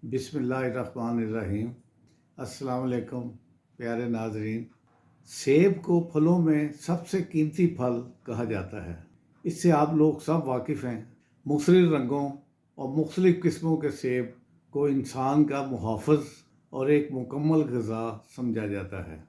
بسم اللہ الرحمن الرحیم۔ السلام علیکم پیارے ناظرین۔ سیب کو پھلوں میں سب سے قیمتی پھل کہا جاتا ہے۔ اس سے آپ لوگ سب واقف ہیں۔ مختلف رنگوں اور مختلف قسموں کے سیب کو انسان کا محافظ اور ایک مکمل غذا سمجھا جاتا ہے۔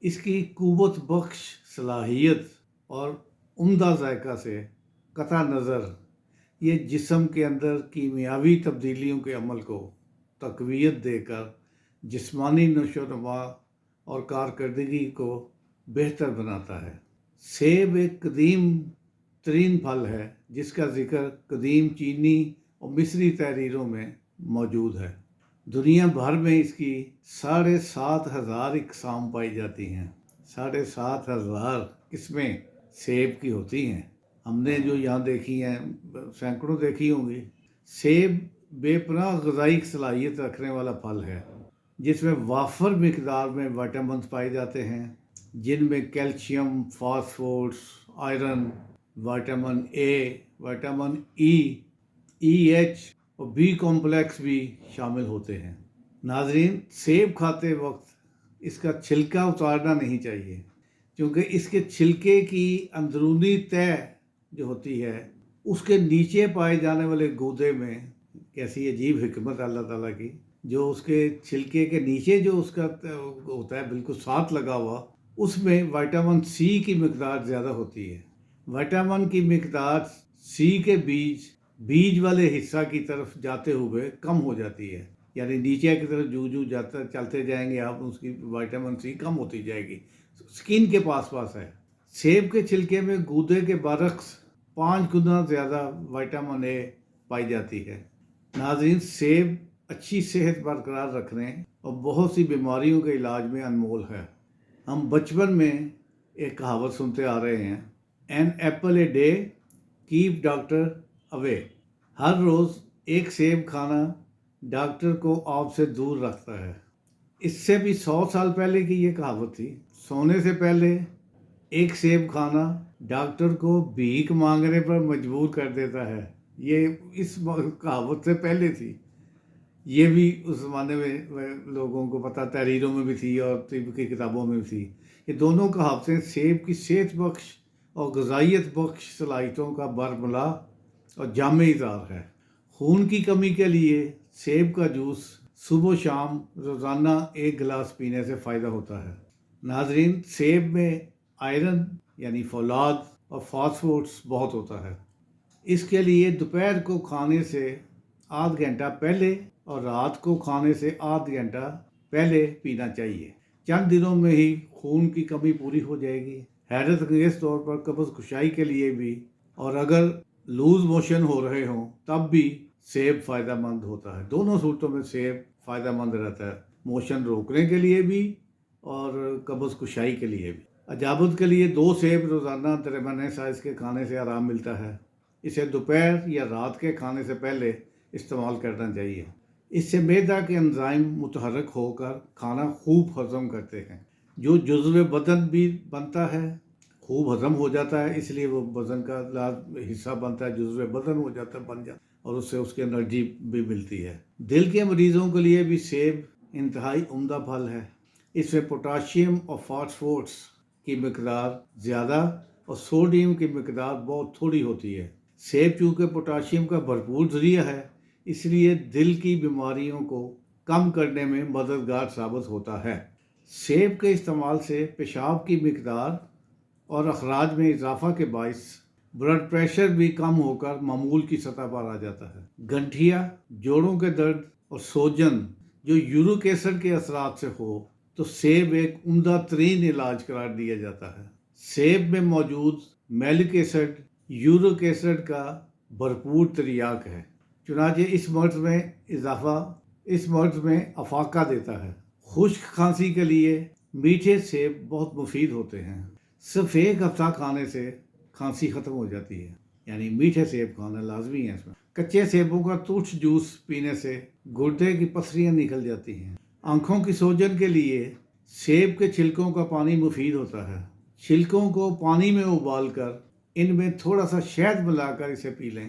اس کی قوت بخش صلاحیت اور عمدہ ذائقہ سے قطع نظر یہ جسم کے اندر کیمیاوی تبدیلیوں کے عمل کو تقویت دے کر جسمانی نشو و نما اور کارکردگی کو بہتر بناتا ہے۔ سیب ایک قدیم ترین پھل ہے جس کا ذکر قدیم چینی اور مصری تحریروں میں موجود ہے۔ دنیا بھر میں اس کی 7,500 اقسام پائی جاتی ہیں۔ 7,500 قسمیں سیب کی ہوتی ہیں۔ ہم نے جو یہاں دیکھی ہیں سینکڑوں دیکھی ہوں گی۔ سیب بے پناہ غذائی صلاحیت رکھنے والا پھل ہے جس میں وافر مقدار میں وٹامنز پائے جاتے ہیں، جن میں calcium, phosphorus, iron, vitamin A, vitamin E H اور بی کمپلیکس بھی شامل ہوتے ہیں۔ ناظرین، سیب کھاتے وقت اس کا چھلکا اتارنا نہیں چاہیے، کیونکہ اس کے چھلکے کی اندرونی تہ جو ہوتی ہے اس کے نیچے پائے جانے والے گودے میں کیسی عجیب حکمت اللہ تعالیٰ کی، جو اس کے چھلکے کے نیچے جو اس کا ہوتا ہے بالکل ساتھ لگا ہوا، اس میں وٹامن سی کی مقدار زیادہ ہوتی ہے۔ وٹامن کی مقدار سی کے بیج والے حصہ کی طرف جاتے ہوئے کم ہو جاتی ہے، یعنی نیچے کی طرف جو چلتے جائیں گے آپ، اس کی وٹامن سی کم ہوتی جائے گی، سکین کے پاس ہے۔ سیب کے چھلکے میں گودے کے برعکس 5 گنا زیادہ وٹامن اے پائی جاتی ہے۔ ناظرین، سیب اچھی صحت برقرار رکھنے اور بہت سی بیماریوں کے علاج میں انمول ہے۔ ہم بچپن میں ایک کہاوت سنتے آ رہے ہیں، an apple a day keep doctor away. ہر روز ایک سیب کھانا ڈاکٹر کو آپ سے دور رکھتا ہے۔ اس سے بھی 100 سال پہلے کی یہ کہاوت تھی۔ سونے سے پہلے ایک سیب کھانا ڈاکٹر کو بھیک مانگنے پر مجبور کر دیتا ہے۔ یہ اس کہاوت سے پہلے تھی۔ یہ بھی اس زمانے میں لوگوں کو پتہ، تحریروں میں بھی تھی اور طب کی کتابوں میں بھی تھی۔ یہ دونوں کہاوتیں سیب کی صحت بخش اور غذائیت بخش صلاحیتوں کا برملا اور جامع اظہار ہے۔ خون کی کمی کے لیے سیب کا جوس صبح و شام روزانہ 1 گلاس پینے سے فائدہ ہوتا ہے۔ ناظرین، سیب میں آئرن یعنی فولاد اور فاسفورس بہت ہوتا ہے۔ اس کے لیے دوپہر کو کھانے سے آدھ گھنٹہ پہلے اور رات کو کھانے سے آدھ گھنٹہ پہلے پینا چاہیے۔ چند دنوں میں ہی خون کی کمی پوری ہو جائے گی۔ حیرت انگیز طور پر قبض کشائی کے لیے بھی، اور اگر لوز موشن ہو رہے ہوں تب بھی سیب فائدہ مند ہوتا ہے۔ دونوں صورتوں میں سیب فائدہ مند رہتا ہے، موشن روکنے کے لیے بھی اور قبض کشائی کے لیے بھی۔ اجابت کے لیے 2 سیب روزانہ درمیانے سائز کے کھانے سے آرام ملتا ہے۔ اسے دوپہر یا رات کے کھانے سے پہلے استعمال کرنا چاہیے۔ اس سے معدہ کے انزائم متحرک ہو کر کھانا خوب ہضم کرتے ہیں۔ جو جزو بدن بھی بنتا ہے خوب ہضم ہو جاتا ہے، اس لیے وہ بدن کا حصہ بنتا ہے، جزو بدن ہو جاتا ہے، بن جاتا ہے، اور اس سے اس کی انرجی بھی ملتی ہے۔ دل کے مریضوں کے لیے بھی سیب انتہائی عمدہ پھل ہے۔ اس میں پوٹاشیم اور فاسفورس کی مقدار زیادہ اور سوڈیم کی مقدار بہت تھوڑی ہوتی ہے۔ سیب چونکہ پوٹاشیم کا بھرپور ذریعہ ہے، اس لیے دل کی بیماریوں کو کم کرنے میں مددگار ثابت ہوتا ہے۔ سیب کے استعمال سے پیشاب کی مقدار اور اخراج میں اضافہ کے باعث بلڈ پریشر بھی کم ہو کر معمول کی سطح پر آ جاتا ہے۔ گنٹھیا، جوڑوں کے درد اور سوجن جو یورک ایسڈ کے اثرات سے ہو تو سیب ایک عمدہ ترین علاج قرار دیا جاتا ہے۔ سیب میں موجود میلک ایسڈ یورک ایسڈ کا بھرپور تریاک ہے، چنانچہ اس مرض میں افاقہ دیتا ہے۔ خشک کھانسی کے لیے میٹھے سیب بہت مفید ہوتے ہیں۔ صرف 1 ہفتہ کھانے سے کھانسی ختم ہو جاتی ہے، یعنی میٹھے سیب کھانا لازمی ہے۔ اس میں کچے سیبوں کا ترش جوس پینے سے گردے کی پتھریاں نکل جاتی ہیں۔ آنکھوں کی سوجن کے لیے سیب کے چھلکوں کا پانی مفید ہوتا ہے۔ چھلکوں کو پانی میں ابال کر ان میں تھوڑا سا شہد ملا کر اسے پی لیں،